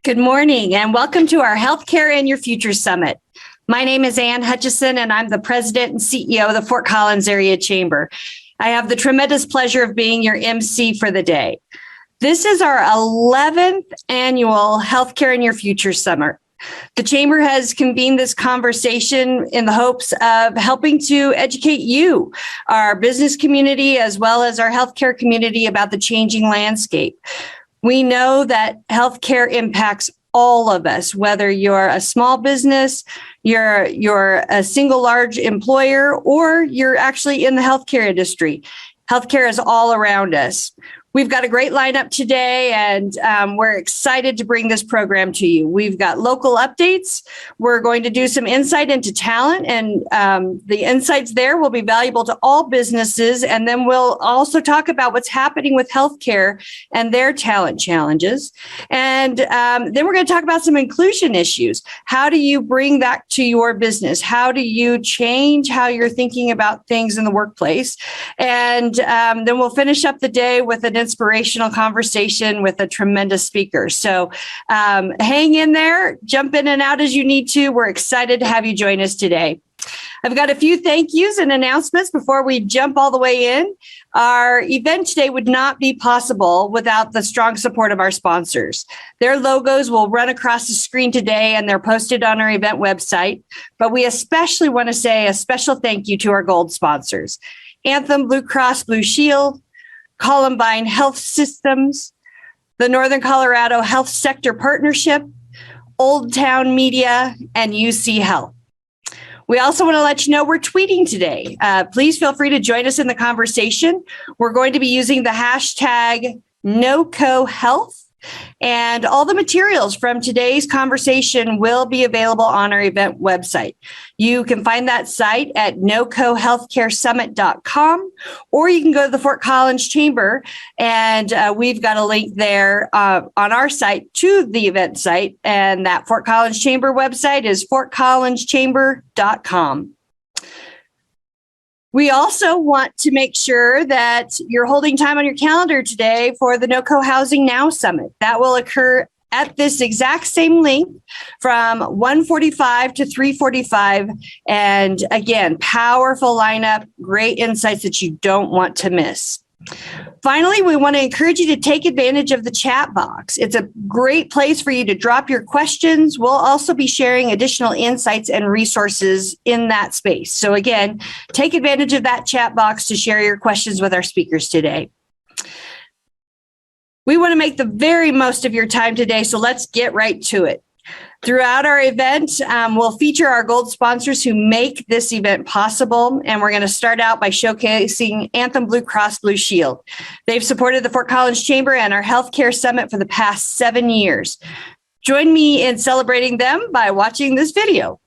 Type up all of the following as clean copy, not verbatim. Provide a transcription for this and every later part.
Good morning and welcome to our Healthcare in Your Future Summit. My name is Ann Hutchison and I'm the President and CEO of the Fort Collins Area Chamber. I have the tremendous pleasure of being your MC for the day. This is our 11th annual Healthcare in Your Future Summit. The Chamber has convened this conversation in the hopes of helping to educate you, our business community, as well as our healthcare community about the changing landscape. We know that healthcare impacts all of us, whether you're a small business, you're a single large employer, or you're actually in the healthcare industry. Healthcare is all around us. We've got a great lineup today, and we're excited to bring this program to you. We've got local updates. We're going to do some insight into talent, and the insights there will be valuable to all businesses. And then we'll also talk about what's happening with healthcare and their talent challenges. And then we're going to talk about some inclusion issues. How do you bring that to your business? How do you change how you're thinking about things in the workplace? And then we'll finish up the day with an inspirational conversation with a tremendous speaker. So hang in there, jump in and out as you need to. We're excited to have you join us today. I've got a few thank yous and announcements before we jump all the way in. Our event today would not be possible without the strong support of our sponsors. Their logos will run across the screen today and they're posted on our event website. But we especially want to say a special thank you to our gold sponsors: Anthem Blue Cross Blue Shield, Columbine Health Systems, the Northern Colorado Health Sector Partnership, Old Town Media, and UCHealth. We also want to let you know we're tweeting today. Please feel free to join us in the conversation. We're going to be using the hashtag NoCoHealth, and all the materials from today's conversation will be available on our event website. You can find that site at nocohealthcaresummit.com, or you can go to the Fort Collins Chamber, and we've got a link there on our site to the event site. And that Fort Collins Chamber website is fortcollinschamber.com. We also want to make sure that you're holding time on your calendar today for the NoCo Housing Now Summit. That will occur at this exact same link from 1:45 to 3:45. And again, powerful lineup, great insights that you don't want to miss. Finally, we want to encourage you to take advantage of the chat box. It's a great place for you to drop your questions. We'll also be sharing additional insights and resources in that space. So again, take advantage of that chat box to share your questions with our speakers today. We want to make the very most of your time today, so let's get right to it. Throughout our event, we'll feature our gold sponsors who make this event possible. And we're going to start out by showcasing Anthem Blue Cross Blue Shield. They've supported the Fort Collins Chamber and our Healthcare Summit for the past 7 years. Join me in celebrating them by watching this video.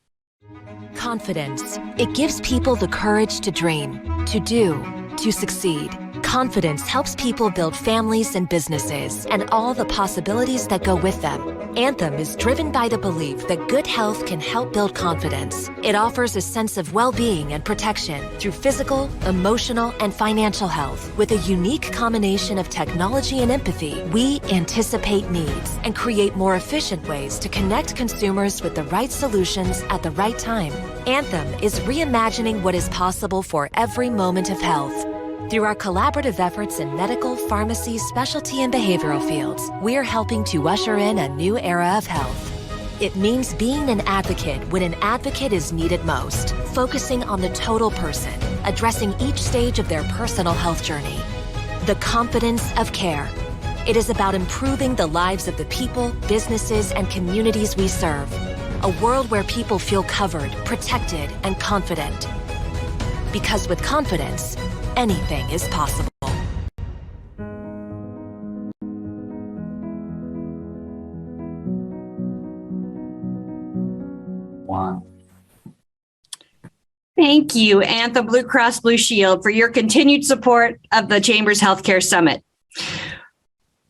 Confidence. It gives people the courage to dream, to do, to succeed. Confidence helps people build families and businesses and all the possibilities that go with them. Anthem is driven by the belief that good health can help build confidence. It offers a sense of well-being and protection through physical, emotional, and financial health. With a unique combination of technology and empathy, we anticipate needs and create more efficient ways to connect consumers with the right solutions at the right time. Anthem is reimagining what is possible for every moment of health. Through our collaborative efforts in medical, pharmacy, specialty, and behavioral fields, we're helping to usher in a new era of health. It means being an advocate when an advocate is needed most, focusing on the total person, addressing each stage of their personal health journey. The confidence of care. It is about improving the lives of the people, businesses, and communities we serve. A world where people feel covered, protected, and confident. Because with confidence, anything is possible. Thank you, Anthem Blue Cross Blue Shield, for your continued support of the Chamber's Healthcare Summit.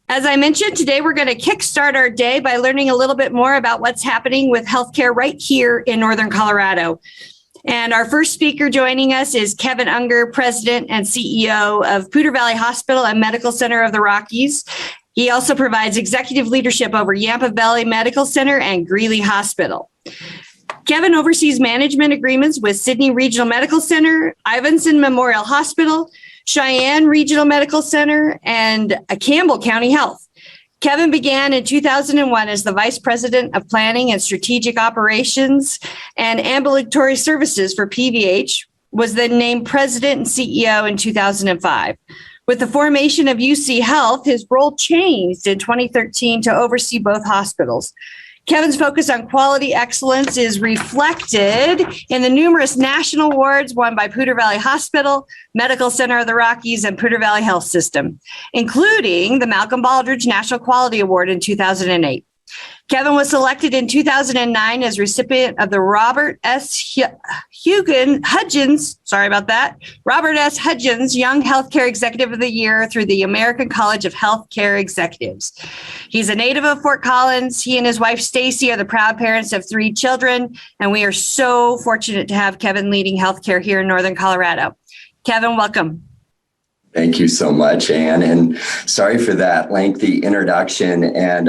As I mentioned, today we're going to kickstart our day by learning a little bit more about what's happening with healthcare right here in Northern Colorado. And our first speaker joining us is Kevin Unger, President and CEO of Poudre Valley Hospital and Medical Center of the Rockies. He also provides executive leadership over Yampa Valley Medical Center and Greeley Hospital. Kevin oversees management agreements with Sydney Regional Medical Center, Ivinson Memorial Hospital, Cheyenne Regional Medical Center, and Campbell County Health. Kevin began in 2001 as the Vice President of Planning and Strategic Operations and Ambulatory Services for PVH, was then named President and CEO in 2005. With the formation of UCHealth, his role changed in 2013 to oversee both hospitals. Kevin's focus on quality excellence is reflected in the numerous national awards won by Poudre Valley Hospital, Medical Center of the Rockies, and Poudre Valley Health System, including the Malcolm Baldrige National Quality Award in 2008. Kevin was selected in 2009 as recipient of the Robert S. Hudgens Young Healthcare Executive of the Year through the American College of Healthcare Executives. He's a native of Fort Collins. He and his wife, Stacy, are the proud parents of 3 children, and we are so fortunate to have Kevin leading healthcare here in Northern Colorado. Kevin, welcome. Thank you so much, Ann, and sorry for that lengthy introduction. And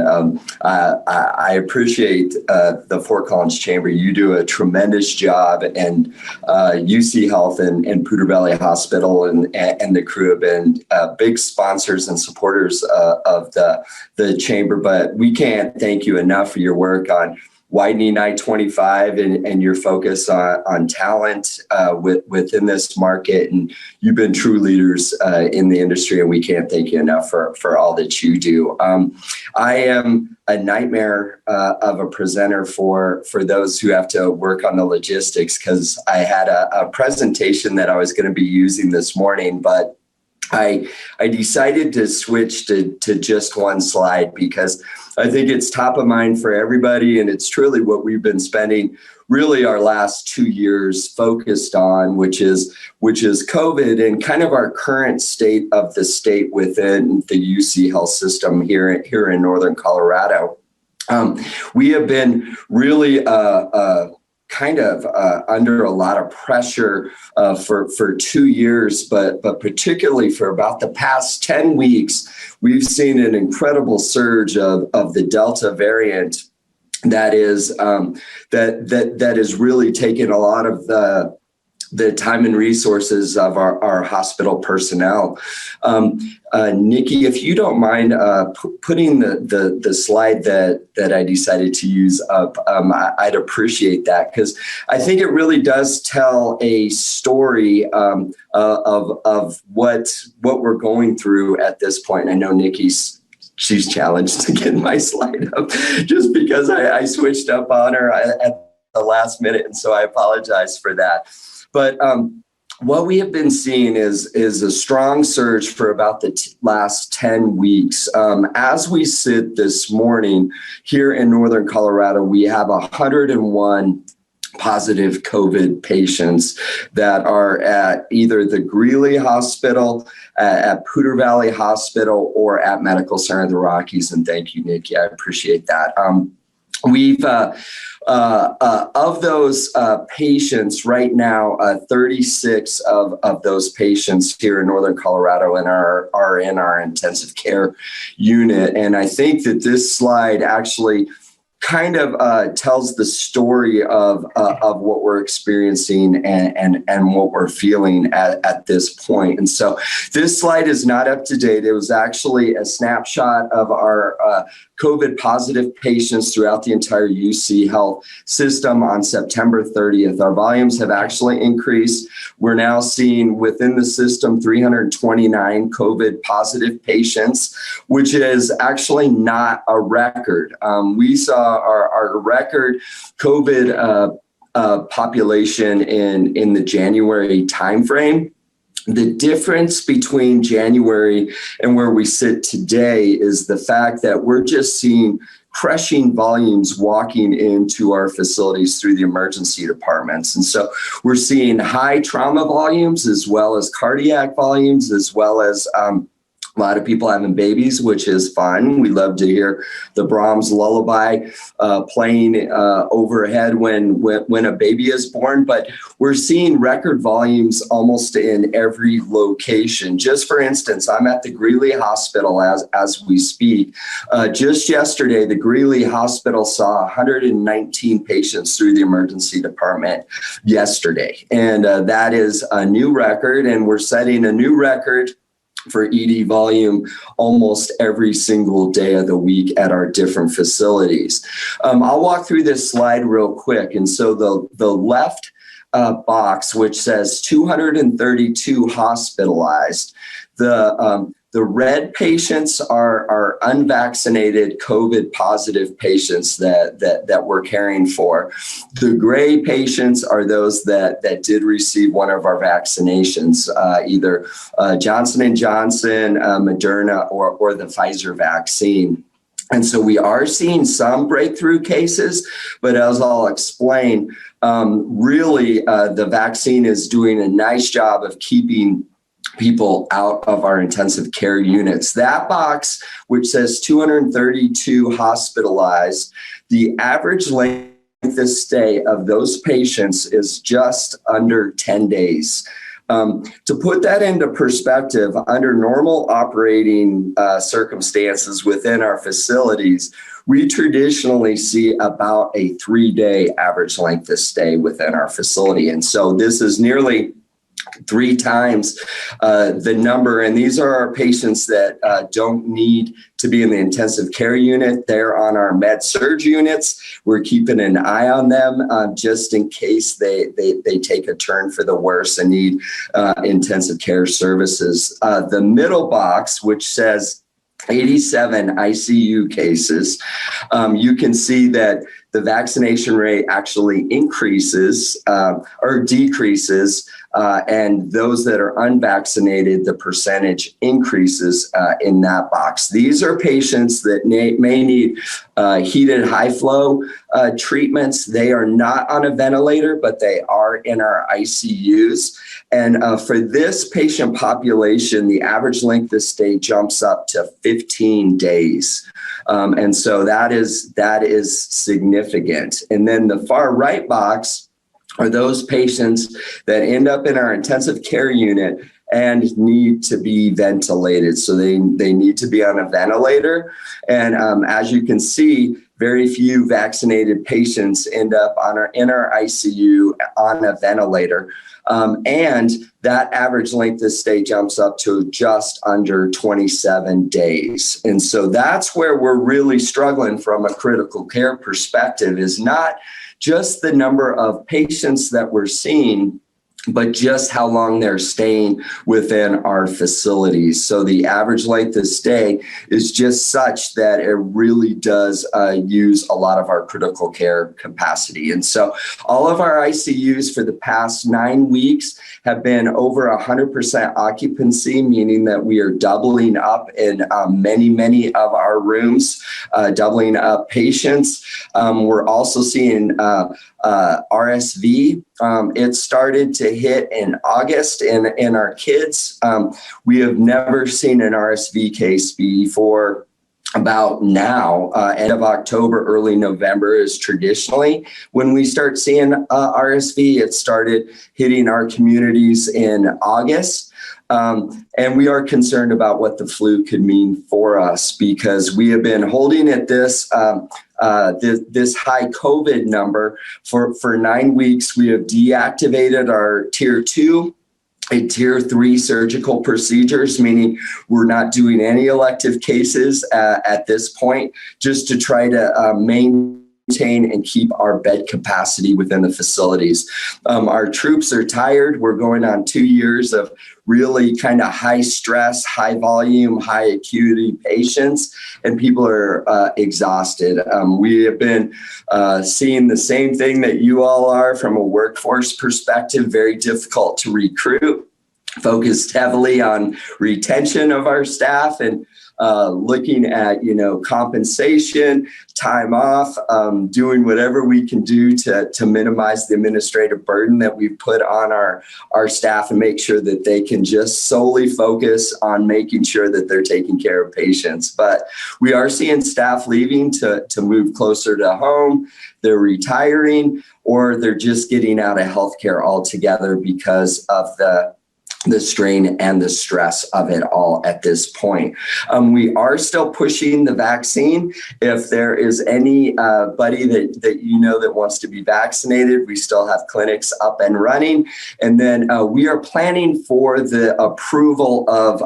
I appreciate the Fort Collins Chamber. You do a tremendous job, and UCHealth and Poudre Valley Hospital and the crew have been big sponsors and supporters of the Chamber. But we can't thank you enough for your work on widening I-25 and your focus on talent within this market. And you've been true leaders in the industry, and we can't thank you enough for all that you do. I am a nightmare of a presenter for those who have to work on the logistics, because I had a presentation that I was going to be using this morning, but I decided to switch to just one slide because I think it's top of mind for everybody, and it's truly what we've been spending really our last 2 years focused on, which is COVID and kind of our current state of the state within the UCHealth system here in Northern Colorado. We have been really under a lot of pressure for 2 years, but particularly for about the past 10 weeks, we've seen an incredible surge of the Delta variant that is really taken a lot of the time and resources of our hospital personnel. Nikki, if you don't mind putting the slide that I decided to use up, I'd appreciate that, because I think it really does tell a story of what we're going through at this point. And I know she's challenged to get my slide up just because I switched up on her at the last minute, and so I apologize for that. But what we have been seeing is a strong surge for about the last 10 weeks. As we sit this morning here in Northern Colorado, we have 101 positive COVID patients that are at either the Greeley Hospital, at Poudre Valley Hospital, or at Medical Center of the Rockies. And thank you, Nikki. I appreciate that. We've of those patients right now, 36 of those patients here in Northern Colorado are in our intensive care unit. And I think that this slide actually kind of tells the story of what we're experiencing and what we're feeling at this point. And so this slide is not up to date. It was actually a snapshot of our COVID positive patients throughout the entire UCHealth system on September 30th. Our volumes have actually increased. We're now seeing within the system 329 COVID positive patients, which is actually not a record. We saw our record COVID population in the January timeframe. The difference between January and where we sit today is the fact that we're just seeing crushing volumes walking into our facilities through the emergency departments. And so we're seeing high trauma volumes as well as cardiac volumes, as well as A lot of people having babies, which is fun. We love to hear the Brahms lullaby playing overhead when a baby is born. But we're seeing record volumes almost in every location. Just for instance, I'm at the Greeley Hospital as we speak. Just yesterday, the Greeley Hospital saw 119 patients through the emergency department yesterday. And that is a new record, and we're setting a new record for ED volume almost every single day of the week at our different facilities. I'll walk through this slide real quick. And so the left box, which says 232 hospitalized, the red patients are unvaccinated COVID positive patients that we're caring for. The gray patients are those that did receive one of our vaccinations, either Johnson & Johnson, Moderna, or the Pfizer vaccine. And so we are seeing some breakthrough cases, but as I'll explain, really the vaccine is doing a nice job of keeping people out of our intensive care units. That box, which says 232 hospitalized, the average length of stay of those patients is just under 10 days. To put that into perspective, under normal operating circumstances within our facilities, we traditionally see about a 3-day average length of stay within our facility. And so this is nearly 3 times the number. And these are our patients that don't need to be in the intensive care unit. They're on our med surg units. We're keeping an eye on them just in case they take a turn for the worse and need intensive care services. The middle box, which says 87 ICU cases, you can see that the vaccination rate actually increases or decreases, and those that are unvaccinated, the percentage increases in that box. These are patients that may need heated high flow treatments. They are not on a ventilator, but they are in our ICUs. And for this patient population, the average length of stay jumps up to 15 days. And so that is significant. And then the far right box are those patients that end up in our intensive care unit and need to be ventilated. So they need to be on a ventilator. And as you can see, very few vaccinated patients end up in our ICU on a ventilator. And that average length of stay jumps up to just under 27 days. And so that's where we're really struggling from a critical care perspective, is not just the number of patients that we're seeing, but just how long they're staying within our facilities. So the average length of stay is just such that it really does use a lot of our critical care capacity. And so all of our ICUs for the past 9 weeks have been over 100% occupancy, meaning that we are doubling up in many of our rooms, doubling up patients. We're also seeing RSV. It started to hit in August in our kids. We have never seen an RSV case before about now. End of October, early November is traditionally when we start seeing RSV. It started hitting our communities in August. And we are concerned about what the flu could mean for us, because we have been holding at this high COVID number for 9 weeks. We have deactivated our tier 2 and tier 3 surgical procedures, meaning we're not doing any elective cases at this point, just to try to maintain and keep our bed capacity within the facilities. Our troops are tired. We're going on 2 years of really kind of high stress, high volume, high acuity patients, and people are exhausted. We have been seeing the same thing that you all are from a workforce perspective, very difficult to recruit, focused heavily on retention of our staff. And looking at, compensation, time off, doing whatever we can do to minimize the administrative burden that we put on our staff and make sure that they can just solely focus on making sure that they're taking care of patients. But we are seeing staff leaving to move closer to home. They're retiring, or they're just getting out of healthcare altogether because of the strain and the stress of it all at this point. We are still pushing the vaccine. If there is anybody that that wants to be vaccinated, we still have clinics up and running. And then we are planning for the approval of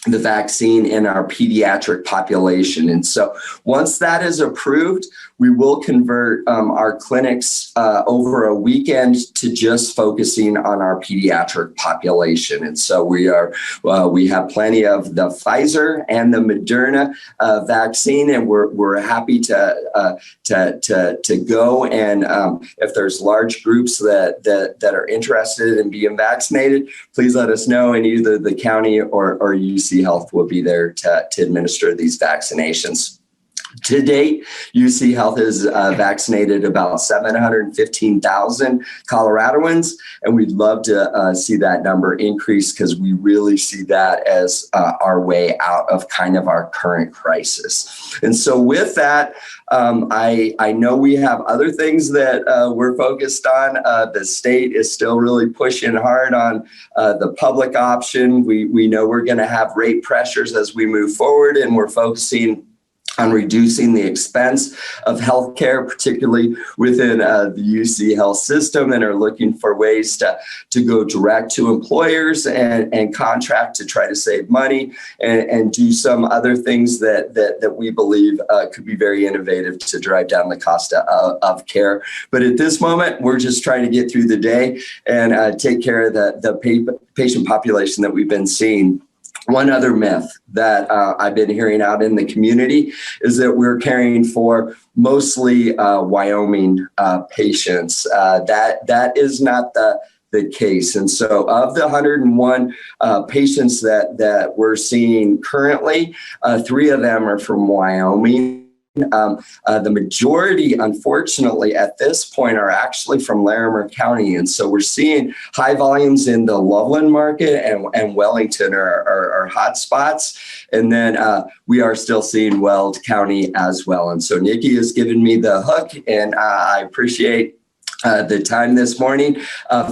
the vaccine in our pediatric population. And so once that is approved, we will convert our clinics over a weekend to just focusing on our pediatric population. And so we have plenty of the Pfizer and the Moderna vaccine, and we're happy to go. And if there's large groups that are interested in being vaccinated, please let us know, and either the county or UCHealth will be there to administer these vaccinations. To date, UCHealth has vaccinated about 715,000 Coloradoans, and we'd love to see that number increase because we really see that as our way out of kind of our current crisis. And so with that, I know we have other things that we're focused on. The state is still really pushing hard on the public option. We know we're going to have rate pressures as we move forward, and we're focusing on reducing the expense of healthcare, particularly within the UCHealth system, and are looking for ways to go direct to employers and contract to try to save money and do some other things that we believe could be very innovative to drive down the cost of care. But at this moment, we're just trying to get through the day and take care of the patient population that we've been seeing. One other myth that I've been hearing out in the community is that we're caring for mostly Wyoming patients. That is not the case. And so of the 101 patients that we're seeing currently, 3 of them are from Wyoming. The majority, unfortunately, at this point are actually from Larimer County. And so we're seeing high volumes in the Loveland market and Wellington are hot spots. And then we are still seeing Weld County as well. And so Nikki has given me the hook, and I appreciate the time this morning.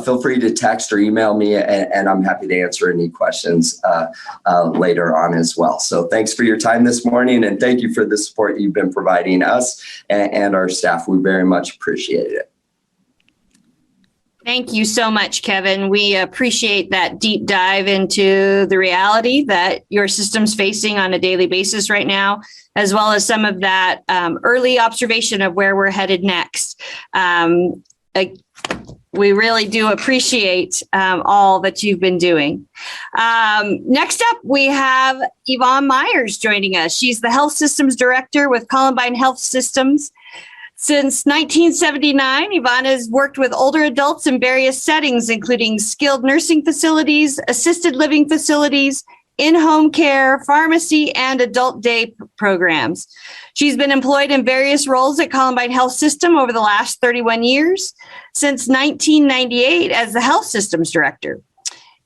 Feel free to text or email me, and I'm happy to answer any questions later on as well. So thanks for your time this morning, and thank you for the support you've been providing us and our staff. We very much appreciate it. Thank you so much, Kevin. We appreciate that deep dive into the reality that your system's facing on a daily basis right now, as well as some of that early observation of where we're headed next. We really do appreciate all that you've been doing. Next up, we have Yvonne Myers joining us. She's the Health Systems Director with Columbine Health Systems. Since 1979, Yvonne has worked with older adults in various settings, including skilled nursing facilities, assisted living facilities, in-home care, pharmacy, and adult day programs. She's been employed in various roles at Columbine Health System over the last 31 years, since 1998 as the Health Systems Director.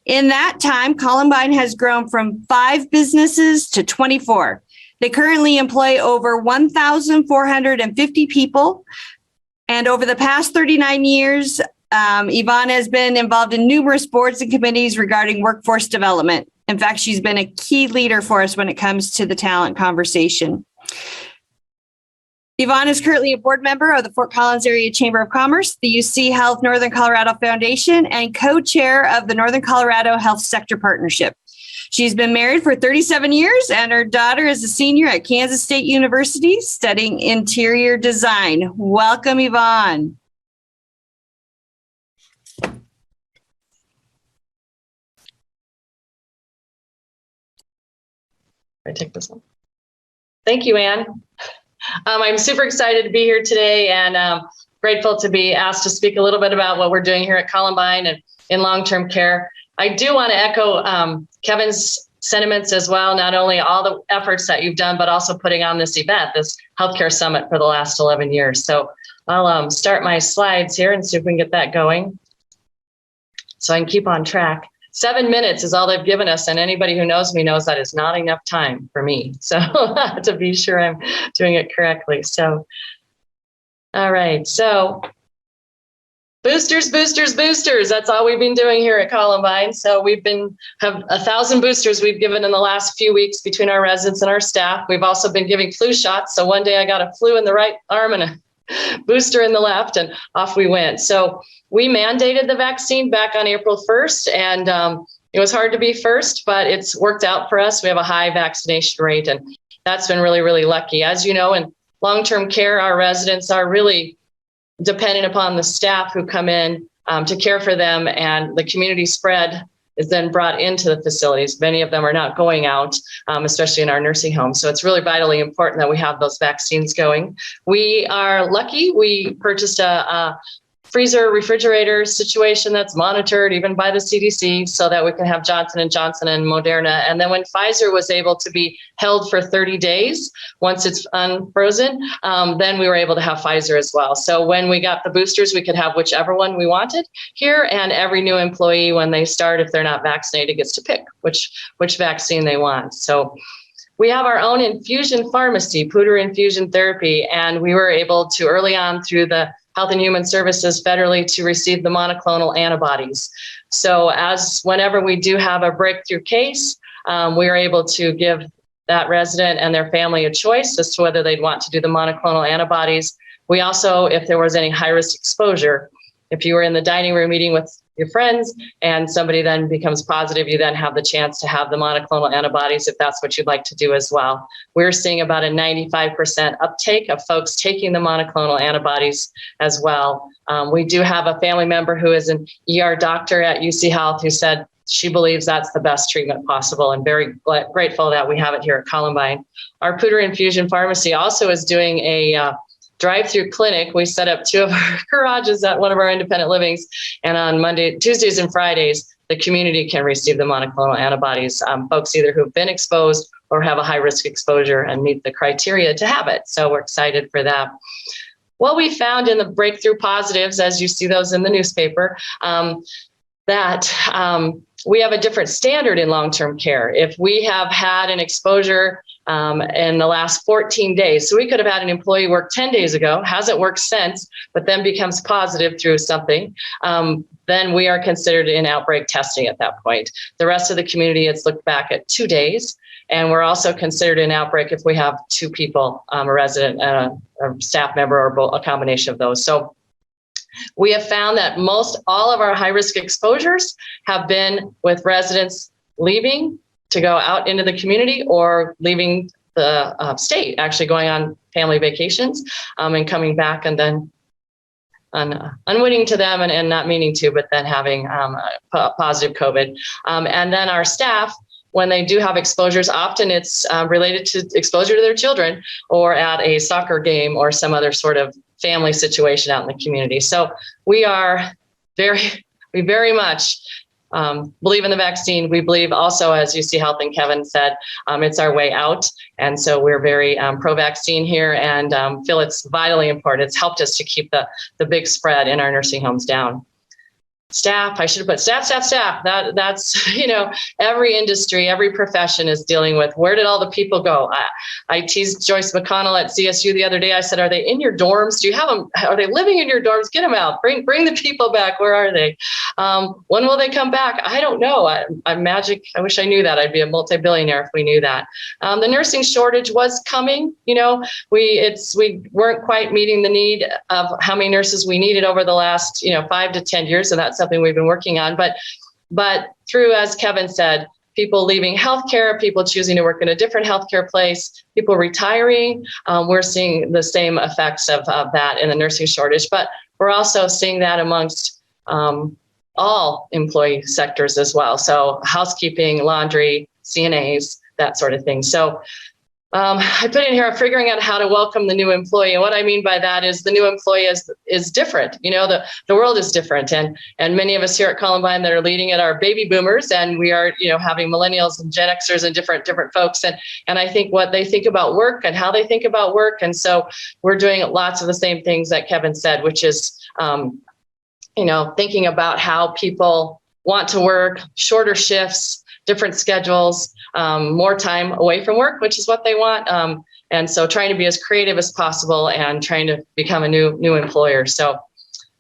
In that time, Columbine has grown from 5 businesses to 24. They currently employ over 1,450 people. And over the past 39 years, Yvonne has been involved in numerous boards and committees regarding workforce development. In fact, she's been a key leader for us when it comes to the talent conversation. Yvonne is currently a board member of the Fort Collins Area Chamber of Commerce, the UCHealth Northern Colorado Foundation, and co-chair of the Northern Colorado Health Sector Partnership. She's been married for 37 years, and her daughter is a senior at Kansas State University studying interior design. Welcome, Yvonne. I take this one. Thank you, Ann. I'm super excited to be here today and grateful to be asked to speak a little bit about what we're doing here at Columbine and in long-term care. I do want to echo Kevin's sentiments as well, not only all the efforts that you've done, but also putting on this event, this healthcare summit for the last 11 years. So I'll start my slides here and see if we can get that going so I can keep on track. 7 minutes is all they've given us, and anybody who knows me knows that is not enough time for me. So to be sure I'm doing it correctly. So, all right. So boosters, boosters, boosters. That's all we've been doing here at Columbine. So we've have 1,000 boosters we've given in the last few weeks between our residents and our staff. We've also been giving flu shots. So one day I got a flu in the right arm and a booster in the left, and off we went. So we mandated the vaccine back on April 1st, and it was hard to be first, but it's worked out for us. We have a high vaccination rate, and that's been really, really lucky. As you know, in long-term care, our residents are really dependent upon the staff who come in to care for them, and the community spread is then brought into the facilities. Many of them are not going out, especially in our nursing homes. So it's really vitally important that we have those vaccines going. We are lucky. We purchased a freezer refrigerator situation that's monitored even by the CDC so that we can have Johnson & Johnson and Moderna. And then when Pfizer was able to be held for 30 days, once it's unfrozen, then we were able to have Pfizer as well. So when we got the boosters, we could have whichever one we wanted here. And every new employee, when they start, if they're not vaccinated, gets to pick which vaccine they want. So we have our own infusion pharmacy, Poudre Infusion Therapy, and we were able to early on through the Health and Human Services federally to receive the monoclonal antibodies. So whenever we do have a breakthrough case, we are able to give that resident and their family a choice as to whether they'd want to do the monoclonal antibodies. We also, if there was any high-risk exposure, if you were in the dining room eating with your friends and somebody then becomes positive, you then have the chance to have the monoclonal antibodies if that's what you'd like to do as well. We're seeing about a 95% uptake of folks taking the monoclonal antibodies as well. We do have a family member who is an ER doctor at UCHealth who said she believes that's the best treatment possible, and very grateful that we have it here at Columbine. Our Poudre Infusion Pharmacy also is doing a drive-through clinic. We set up 2 of our garages at one of our independent livings, and on Tuesdays and Fridays, the community can receive the monoclonal antibodies. Folks either who've been exposed or have a high-risk exposure and meet the criteria to have it. So we're excited for that. What we found in the breakthrough positives, as you see those in the newspaper, that we have a different standard in long-term care. If we have had an exposure in the last 14 days. So we could have had an employee work 10 days ago, hasn't worked since, but then becomes positive through something. Then we are considered in outbreak testing at that point. The rest of the community, it's looked back at 2 days. And we're also considered an outbreak if we have 2 people, a resident and a staff member, or both, a combination of those. So we have found that all of our high-risk exposures have been with residents leaving to go out into the community or leaving the state, actually going on family vacations and coming back, and then unwitting to them and not meaning to, but then having positive COVID. And then our staff, when they do have exposures, often it's related to exposure to their children or at a soccer game or some other sort of family situation out in the community. So we very much believe in the vaccine. We believe also, as UCHealth and Kevin said, it's our way out. And so we're very pro-vaccine here and feel it's vitally important. It's helped us to keep the big spread in our nursing homes down. Staff, I should have put staff. That's, every industry, every profession is dealing with, where did all the people go? I teased Joyce McConnell at CSU the other day. I said, are they in your dorms? Do you have them? Are they living in your dorms? Get them out. Bring the people back. Where are they? When will they come back? I don't know. I'm magic. I wish I knew that. I'd be a multi-billionaire if we knew that. The nursing shortage was coming. We weren't quite meeting the need of how many nurses we needed over the last 5 to 10 years. So that's something we've been working on. But through, as Kevin said, people leaving healthcare, people choosing to work in a different healthcare place, people retiring, we're seeing the same effects of that in the nursing shortage. But we're also seeing that amongst all employee sectors as well. So housekeeping, laundry, CNAs, that sort of thing. So I put in here figuring out how to welcome the new employee. And what I mean by that is the new employee is different. You know, the world is different. And many of us here at Columbine that are leading it are baby boomers, and we are, you know, having millennials and Gen Xers and different folks. And I think what they think about work and how they think about work. And so we're doing lots of the same things that Kevin said, which is, you know, thinking about how people want to work, shorter shifts, different schedules, more time away from work, which is what they want. And so trying to be as creative as possible and trying to become a new employer. So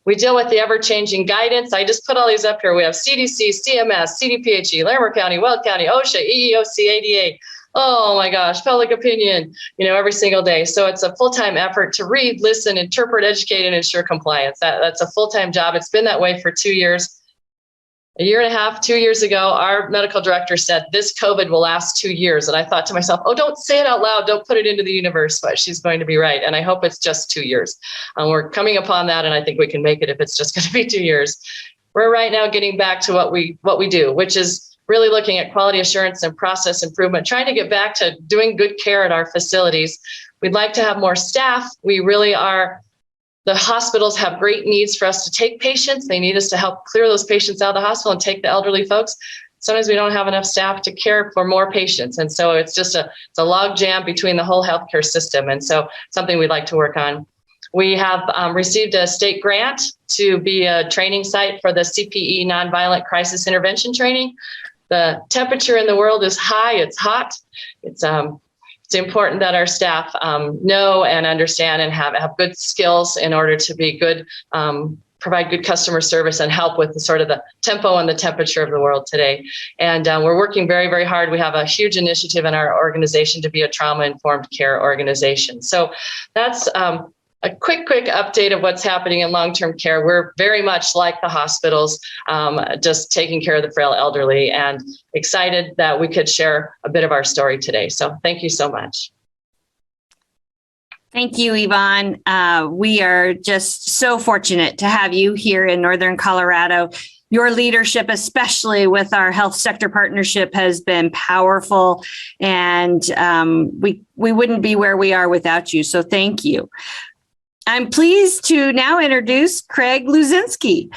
we deal with the ever-changing guidance. I just put all these up here. We have CDC, CMS, CDPHE, Larimer County, Weld County, OSHA, EEOC, ADA. Oh my gosh, public opinion, you know, every single day. So it's a full-time effort to read, listen, interpret, educate, and ensure compliance. That's a full-time job. It's been that way for 2 years. A year and a half, 2 years ago, our medical director said, this COVID will last 2 years. And I thought to myself, oh, don't say it out loud. Don't put it into the universe, but she's going to be right. And I hope it's just 2 years. We're coming upon that. And I think we can make it if it's just going to be 2 years. We're right now getting back to what we do, which is really looking at quality assurance and process improvement, trying to get back to doing good care at our facilities. We'd like to have more staff. We really are. The hospitals have great needs for us to take patients. They need us to help clear those patients out of the hospital and take the elderly folks. Sometimes we don't have enough staff to care for more patients. And so it's a log jam between the whole healthcare system. And so something we'd like to work on. We have received a state grant to be a training site for the CPE nonviolent crisis intervention training. The temperature in the world is high, it's hot. It's important that our staff know and understand and have good skills in order to be good, provide good customer service and help with the sort of the tempo and the temperature of the world today. And we're working very, very hard. We have a huge initiative in our organization to be a trauma-informed care organization. So that's a quick update of what's happening in long-term care. We're very much like the hospitals, just taking care of the frail elderly, and excited that we could share a bit of our story today. So thank you so much. Thank you, Yvonne. We are just so fortunate to have you here in Northern Colorado. Your leadership, especially with our health sector partnership, has been powerful, and we wouldn't be where we are without you. So thank you. I'm pleased to now introduce Craig Luzinski.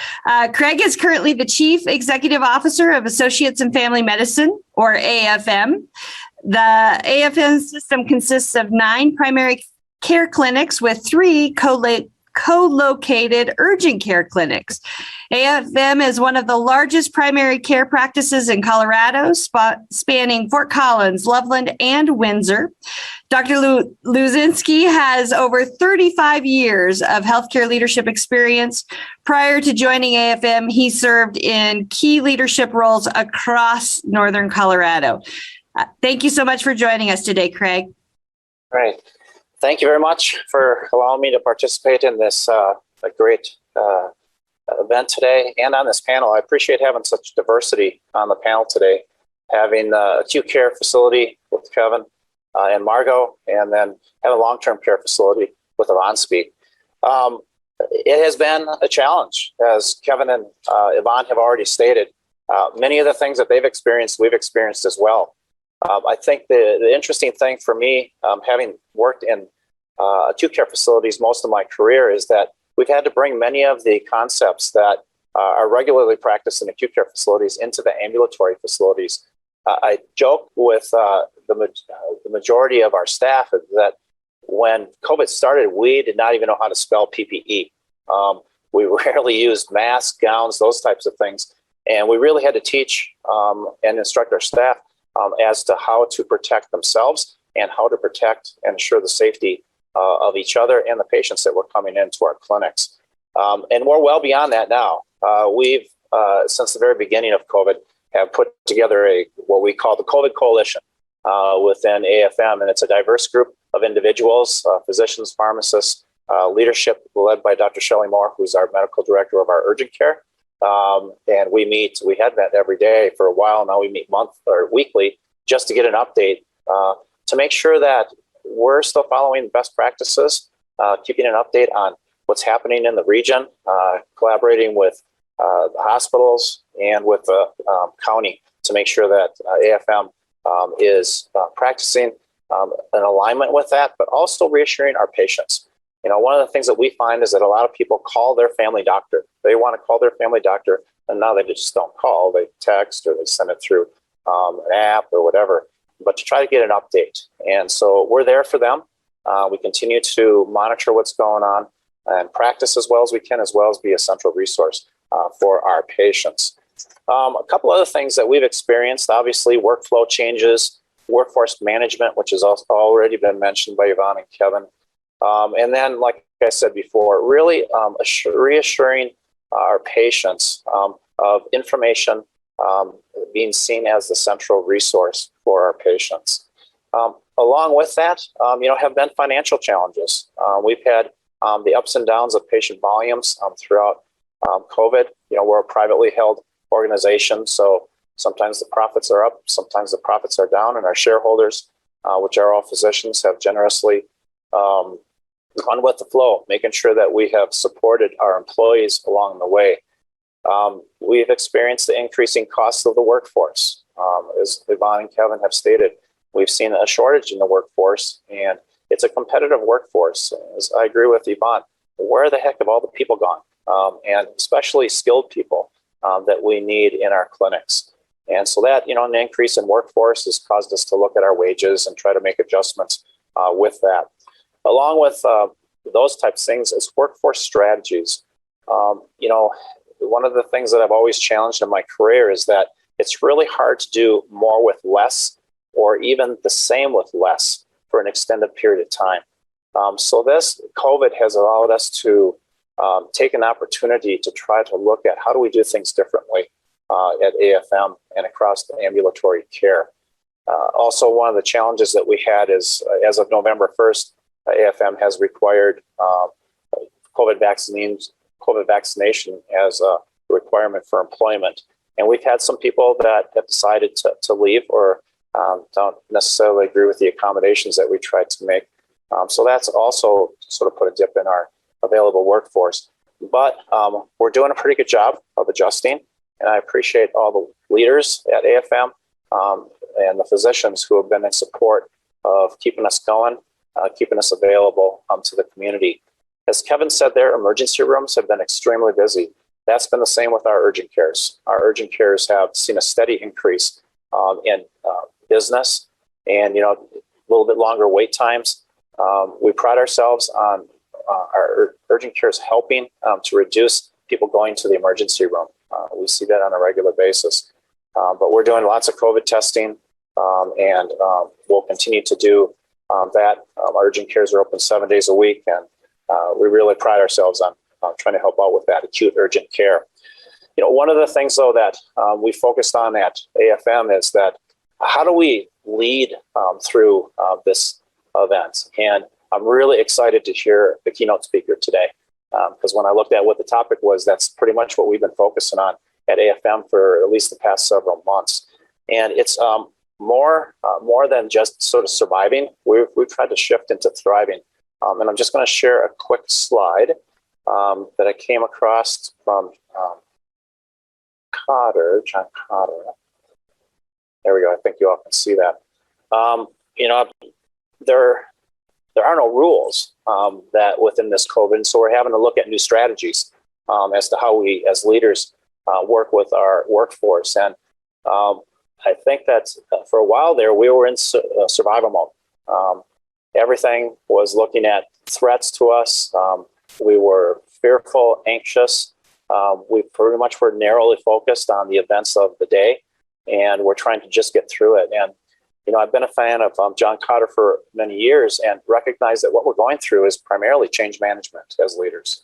Craig is currently the Chief Executive Officer of Associates in Family Medicine, or AFM. The AFM system consists of 9 primary care clinics with 3 co-located urgent care clinics. AFM is one of the largest primary care practices in Colorado, spanning Fort Collins, Loveland, and Windsor. Dr. Luzinski has over 35 years of healthcare leadership experience. Prior to joining AFM, he served in key leadership roles across Northern Colorado. Thank you so much for joining us today, Craig. Great. Thank you very much for allowing me to participate in this a great event today and on this panel. I appreciate having such diversity on the panel today, having the acute care facility with Kevin and Margo, and then have a long-term care facility with Yvonne speak. It has been a challenge, as Kevin and Yvonne have already stated. Many of the things that they've experienced, we've experienced as well. I think the interesting thing for me, having worked in acute care facilities most of my career, is that we've had to bring many of the concepts that are regularly practiced in acute care facilities into the ambulatory facilities. I joke with the majority of our staff that when COVID started, we did not even know how to spell PPE. We rarely used masks, gowns, those types of things. And we really had to teach and instruct our staff as to how to protect themselves and how to protect and ensure the safety of each other and the patients that were coming into our clinics. And we're well beyond that now. We've, since the very beginning of COVID, have put together what we call the COVID Coalition within AFM, and it's a diverse group of individuals, physicians, pharmacists, leadership led by Dr. Shelley Moore, who's our medical director of our urgent care. And we had that every day for a while. Now we meet weekly just to get an update to make sure that we're still following best practices, keeping an update on what's happening in the region, collaborating with the hospitals and with the county to make sure that AFM is practicing in alignment with that, but also reassuring our patients. You know, one of the things that we find is that a lot of people call their family doctor. They want to call their family doctor, and now they just don't call. They text or they send it through an app or whatever, but to try to get an update. And so we're there for them. We continue to monitor what's going on and practice as well as we can, as well as be a central resource for our patients. A couple other things that we've experienced, obviously workflow changes, workforce management, which has also already been mentioned by Yvonne and Kevin. And then, like I said before, really reassuring our patients of information being seen as the central resource for our patients. Along with that, have been financial challenges. We've had the ups and downs of patient volumes throughout COVID. We're a privately held organization, so sometimes the profits are up, sometimes the profits are down, and our shareholders, which are all physicians, have generously gone with the flow, making sure that we have supported our employees along the way. We've experienced the increasing costs of the workforce. As Yvonne and Kevin have stated, we've seen a shortage in the workforce, and it's a competitive workforce. As I agree with Yvonne, where the heck have all the people gone? And especially skilled people that we need in our clinics. And so that, an increase in workforce has caused us to look at our wages and try to make adjustments with that. Along with those types of things is workforce strategies. One of the things that I've always challenged in my career is that it's really hard to do more with less, or even the same with less, for an extended period of time. So this COVID has allowed us to take an opportunity to try to look at how do we do things differently at AFM and across the ambulatory care. Also, one of the challenges that we had is, as of November 1st, AFM has required COVID vaccination as a requirement for employment. And we've had some people that have decided to leave or don't necessarily agree with the accommodations that we tried to make. So that's also sort of put a dip in our available workforce. But we're doing a pretty good job of adjusting. And I appreciate all the leaders at AFM and the physicians who have been in support of keeping us going, keeping us available to the community. As Kevin said there, emergency rooms have been extremely busy. That's been the same with our urgent cares. Our urgent cares have seen a steady increase in business and, a little bit longer wait times. We pride ourselves on our urgent cares helping to reduce people going to the emergency room. We see that on a regular basis. But we're doing lots of COVID testing and we'll continue to do that. Our urgent cares are open 7 days a week, and we really pride ourselves on trying to help out with that acute urgent care. One of the things, though, that we focused on at AFM is that how do we lead through this event? And I'm really excited to hear the keynote speaker today, because when I looked at what the topic was, that's pretty much what we've been focusing on at AFM for at least the past several months. And it's more than just sort of surviving. We've tried to shift into thriving. And I'm just going to share a quick slide that I came across from John Cotter. There we go. I think you all can see that. There are no rules that within this COVID, so we're having to look at new strategies as to how we, as leaders, work with our workforce. And I think that for a while there, we were in survival mode. Everything was looking at threats to us. We were fearful, anxious. We pretty much were narrowly focused on the events of the day, and we're trying to just get through it. And I've been a fan of John Cotter for many years and recognize that what we're going through is primarily change management as leaders.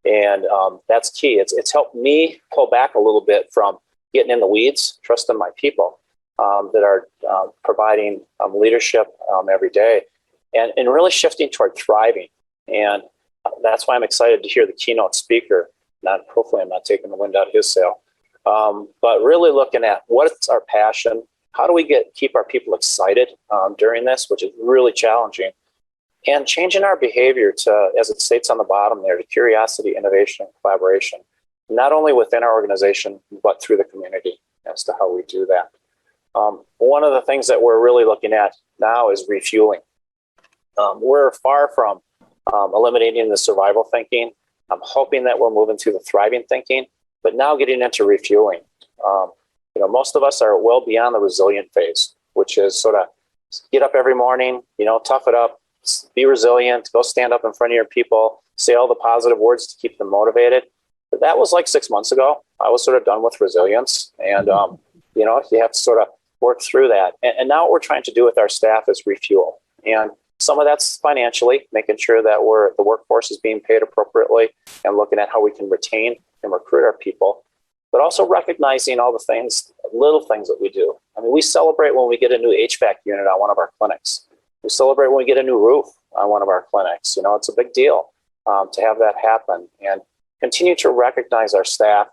And that's key. It's helped me pull back a little bit from getting in the weeds, trusting my people that are providing leadership every day, and really shifting toward thriving. And that's why I'm excited to hear the keynote speaker. Hopefully I'm not taking the wind out of his sail, but really looking at what's our passion. How do we keep our people excited during this, which is really challenging, and changing our behavior to, as it states on the bottom there, to curiosity, innovation, and collaboration, not only within our organization, but through the community as to how we do that. One of the things that we're really looking at now is refueling. We're far from eliminating the survival thinking. I'm hoping that we're moving to the thriving thinking, but now getting into refueling. Most of us are well beyond the resilient phase, which is sort of get up every morning, tough it up, be resilient, go stand up in front of your people, say all the positive words to keep them motivated. But that was like 6 months ago. I was sort of done with resilience, and you have to sort of work through that. And now what we're trying to do with our staff is refuel. And some of that's financially, making sure that the workforce is being paid appropriately and looking at how we can retain and recruit our people, but also recognizing all the things, little things that we do. I mean, we celebrate when we get a new HVAC unit on one of our clinics. We celebrate when we get a new roof on one of our clinics. It's a big deal to have that happen, and continue to recognize our staff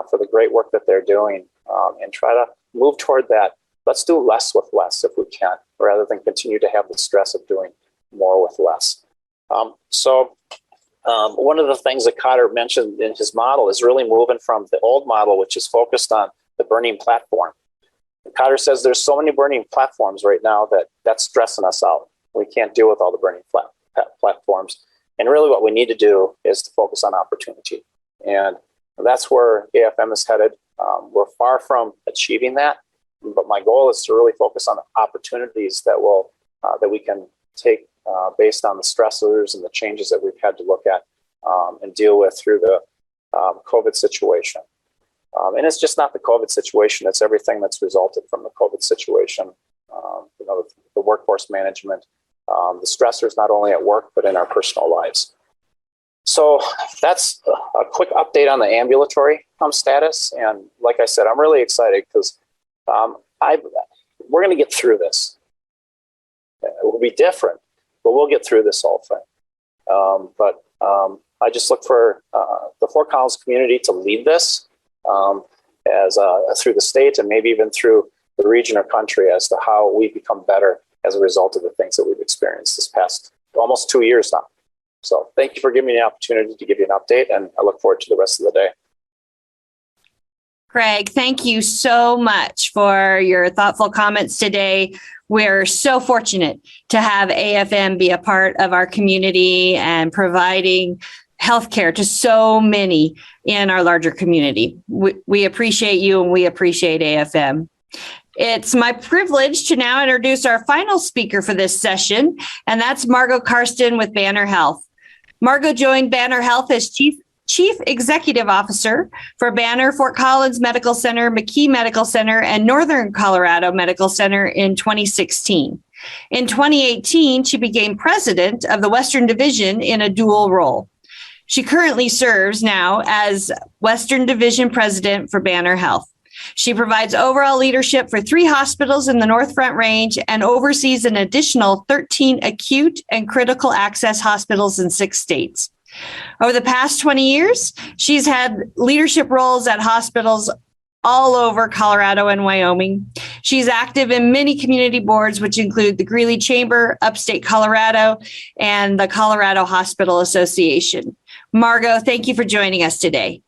for the great work that they're doing, and try to move toward that. Let's do less with less if we can, rather than continue to have the stress of doing more with less. One of the things that Cotter mentioned in his model is really moving from the old model, which is focused on the burning platform. Cotter says there's so many burning platforms right now that's stressing us out. We can't deal with all the burning platforms. And really what we need to do is to focus on opportunity. And that's where AFM is headed. We're far from achieving that, but my goal is to really focus on opportunities that we can take based on the stressors and the changes that we've had to look at and deal with through the COVID situation. And it's just not the COVID situation, it's everything that's resulted from the COVID situation. The workforce management, the stressors not only at work, but in our personal lives. So that's a quick update on the ambulatory status. And like I said, I'm really excited because we're going to get through this. It will be different, but we'll get through this whole thing. But I just look for the Fort Collins community to lead this as through the state and maybe even through the region or country as to how we become better as a result of the things that we've experienced this past almost 2 years now. So thank you for giving me the opportunity to give you an update, and I look forward to the rest of the day. Craig, thank you so much for your thoughtful comments today. We're so fortunate to have AFM be a part of our community and providing healthcare to so many in our larger community. We appreciate you, and we appreciate AFM. It's my privilege to now introduce our final speaker for this session, and that's Margo Karsten with Banner Health. Margo joined Banner Health as Chief Executive Officer for Banner Fort Collins Medical Center, McKee Medical Center, and Northern Colorado Medical Center in 2016. In 2018, she became president of the Western Division in a dual role. She currently serves now as Western Division President for Banner Health. She provides overall leadership for 3 hospitals in the North Front Range and oversees an additional 13 acute and critical access hospitals in 6 states. Over the past 20 years, she's had leadership roles at hospitals all over Colorado and Wyoming. She's active in many community boards, which include the Greeley Chamber, Upstate Colorado, and the Colorado Hospital Association. Margo, thank you for joining us today.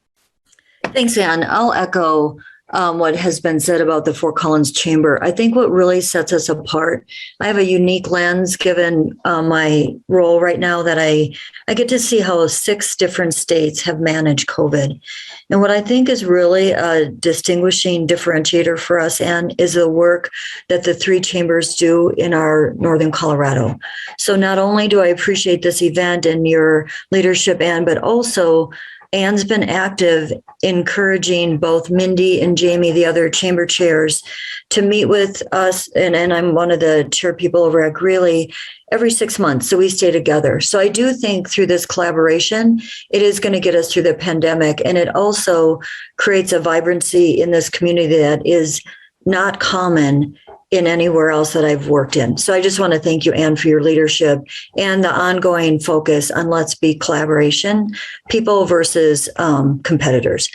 Thanks, Ann. I'll echo what has been said about the Fort Collins Chamber. I think what really sets us apart, I have a unique lens given my role right now that I get to see how 6 different states have managed COVID. And what I think is really a distinguishing differentiator for us, Ann, is the work that the 3 chambers do in our Northern Colorado. So not only do I appreciate this event and your leadership, Ann, but also Ann's been active encouraging both Mindy and Jamie, the other chamber chairs, to meet with us. And I'm one of the chair people over at Greeley every 6 months. So we stay together. So I do think through this collaboration, it is going to get us through the pandemic. And it also creates a vibrancy in this community that is not common in anywhere else that I've worked in. So I just want to thank you, Ann, for your leadership and the ongoing focus on let's be collaboration, people versus competitors.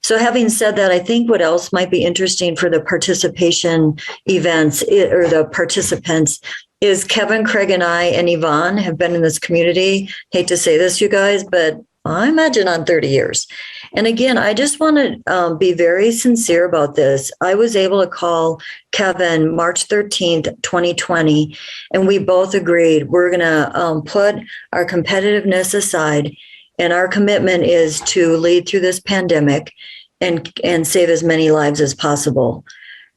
So having said that, I think what else might be interesting for the participation events or the participants is Kevin, Craig, and I and Yvonne have been in this community. Hate to say this, you guys, but I imagine on 30 years. And again, I just want to be very sincere about this. I was able to call Kevin March 13th, 2020, and we both agreed we're going to put our competitiveness aside, and our commitment is to lead through this pandemic and save as many lives as possible.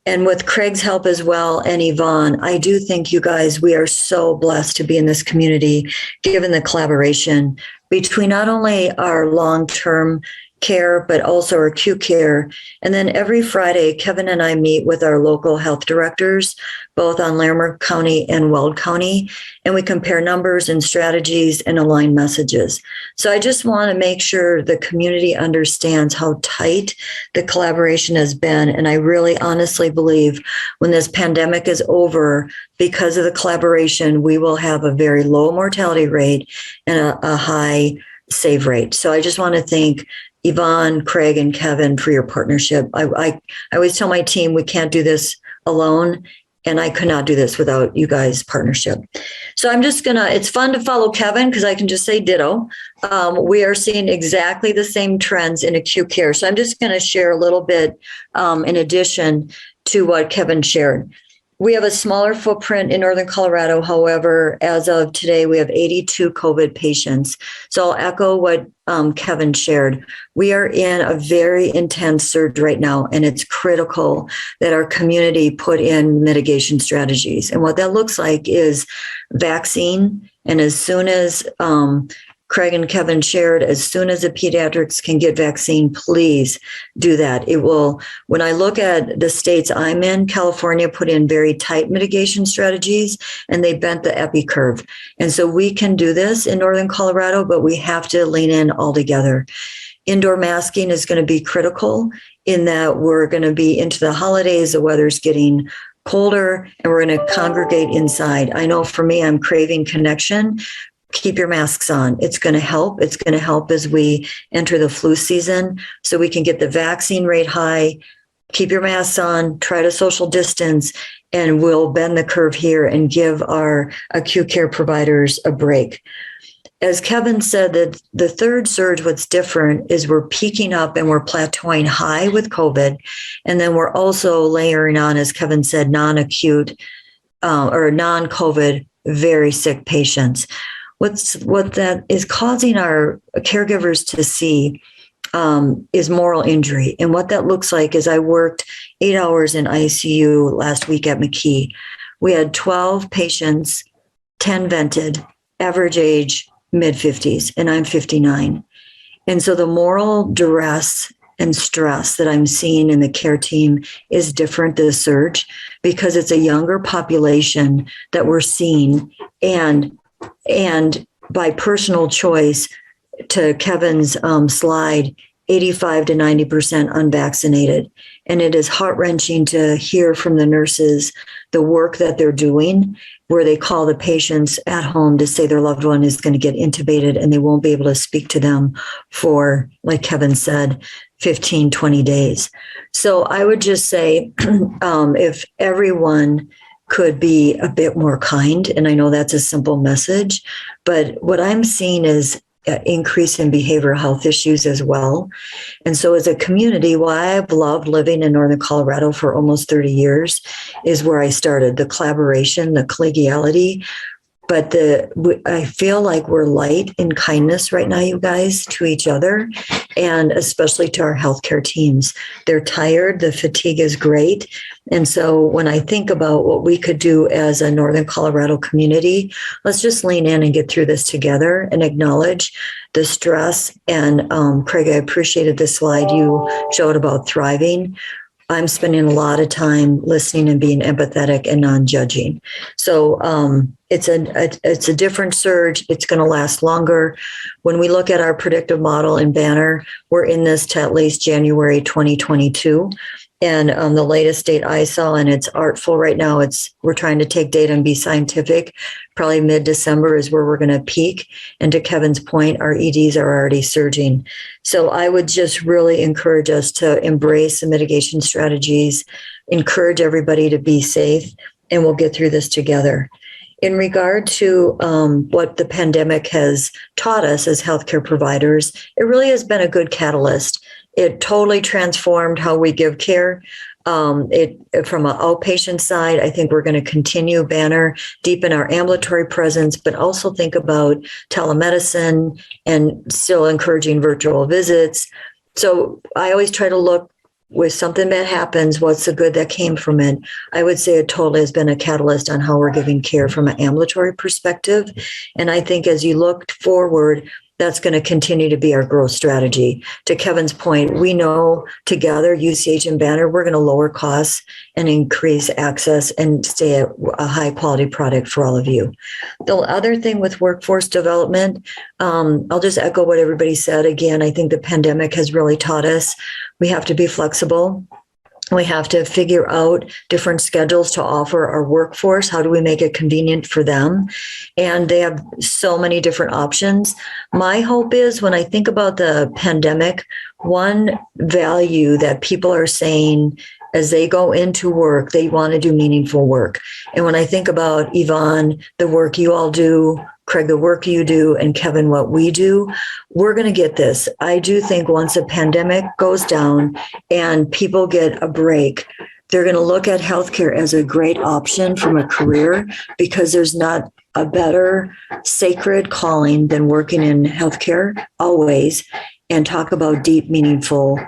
And with Craig's help as well, and Yvonne, I do think you guys, we are so blessed to be in this community, given the collaboration between not only our long-term care, but also our acute care. And then every Friday, Kevin and I meet with our local health directors, both on Larimer County and Weld County, and we compare numbers and strategies and align messages. So I just want to make sure the community understands how tight the collaboration has been. And I really honestly believe when this pandemic is over, because of the collaboration, we will have a very low mortality rate and a high save rate. So I just want to thank Yvonne, Craig, and Kevin for your partnership. I always tell my team we can't do this alone, and I could not do this without you guys' partnership. So I'm just it's fun to follow Kevin because I can just say ditto. We are seeing exactly the same trends in acute care. So I'm just going to share a little bit in addition to what Kevin shared. We have a smaller footprint in Northern Colorado. However, as of today, we have 82 COVID patients. So I'll echo what Kevin shared. We are in a very intense surge right now, and it's critical that our community put in mitigation strategies. And what that looks like is vaccine. And as soon as Craig and Kevin shared, as soon as the pediatrics can get vaccine, please do that. It will, when I look at the states I'm in, California put in very tight mitigation strategies and they bent the epi curve. And so we can do this in Northern Colorado, but we have to lean in all together. Indoor masking is going to be critical in that we're going to be into the holidays, the weather's getting colder, and we're going to congregate inside. I know for me, I'm craving connection. Keep your masks on. It's going to help. It's going to help as we enter the flu season so we can get the vaccine rate high. Keep your masks on, try to social distance, and we'll bend the curve here and give our acute care providers a break. As Kevin said, that the third surge, what's different is we're peaking up and we're plateauing high with COVID. And then we're also layering on, as Kevin said, non-acute or non-COVID, very sick patients. What that is causing our caregivers to see is moral injury. And what that looks like is I worked 8 hours in ICU last week at McKee. We had 12 patients, 10 vented, average age mid-50s, and I'm 59. And so the moral duress and stress that I'm seeing in the care team is different this surge because it's a younger population that we're seeing. And by personal choice, to Kevin's slide, 85 to 90% unvaccinated. And it is heart-wrenching to hear from the nurses the work that they're doing, where they call the patients at home to say their loved one is going to get intubated and they won't be able to speak to them for, like Kevin said, 15, 20 days. So I would just say if everyone could be a bit more kind, and I know that's a simple message, but what I'm seeing is an increase in behavioral health issues as well. And so as a community, why I've loved living in Northern Colorado for almost 30 years is where I started, the collaboration, the collegiality. But I feel like we're light in kindness right now, you guys, to each other, and especially to our healthcare teams. They're tired. The fatigue is great. And so when I think about what we could do as a Northern Colorado community, let's just lean in and get through this together and acknowledge the stress. And Craig, I appreciated this slide you showed about thriving. I'm spending a lot of time listening and being empathetic and non-judging. So it's a different surge. It's going to last longer. When we look at our predictive model in Banner, we're in this to at least January 2022. And the latest date I saw, and it's artful right now, we're trying to take data and be scientific. Probably mid-December is where we're going to peak. And to Kevin's point, our EDs are already surging. So I would just really encourage us to embrace the mitigation strategies, encourage everybody to be safe, and we'll get through this together. In regard to what the pandemic has taught us as healthcare providers, it really has been a good catalyst. It totally transformed how we give care. From an outpatient side, I think we're going to continue banner, deepen our ambulatory presence, but also think about telemedicine and still encouraging virtual visits. So I always try to look with something that happens, what's the good that came from it? I would say it totally has been a catalyst on how we're giving care from an ambulatory perspective. And I think as you look forward, that's going to continue to be our growth strategy. To Kevin's point, we know together, UCH and Banner, we're going to lower costs and increase access and stay at a high quality product for all of you. The other thing with workforce development, I'll just echo what everybody said. Again, I think the pandemic has really taught us we have to be flexible. We have to figure out different schedules to offer our workforce. How do we make it convenient for them? And they have so many different options. My hope is when I think about the pandemic, one value that people are saying as they go into work, they want to do meaningful work. And when I think about Yvonne, the work you all do, Craig, the work you do, and Kevin, what we do, we're going to get this. I do think once the pandemic goes down and people get a break, they're going to look at healthcare as a great option from a career because there's not a better sacred calling than working in healthcare always, and talk about deep, meaningful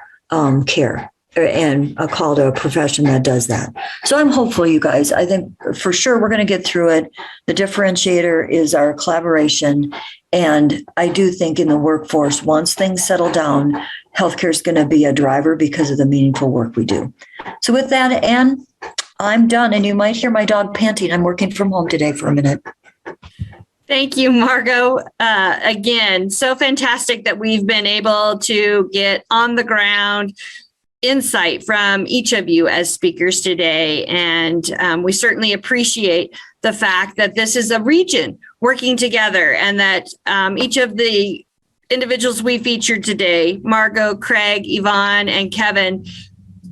care. And a call to a profession that does that. So I'm hopeful, you guys. I think for sure we're going to get through it. The differentiator is our collaboration. And I do think in the workforce, once things settle down, healthcare is going to be a driver because of the meaningful work we do. So with that, Anne, I'm done. And you might hear my dog panting. I'm working from home today for a minute. Thank you, Margo. Again, so fantastic that we've been able to get on the ground insight from each of you as speakers today. And we certainly appreciate the fact that this is a region working together and that each of the individuals we featured today, Margo, Craig, Yvonne, and Kevin,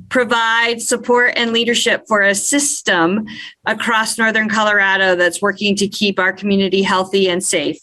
provide support and leadership for a system across Northern Colorado that's working to keep our community healthy and safe.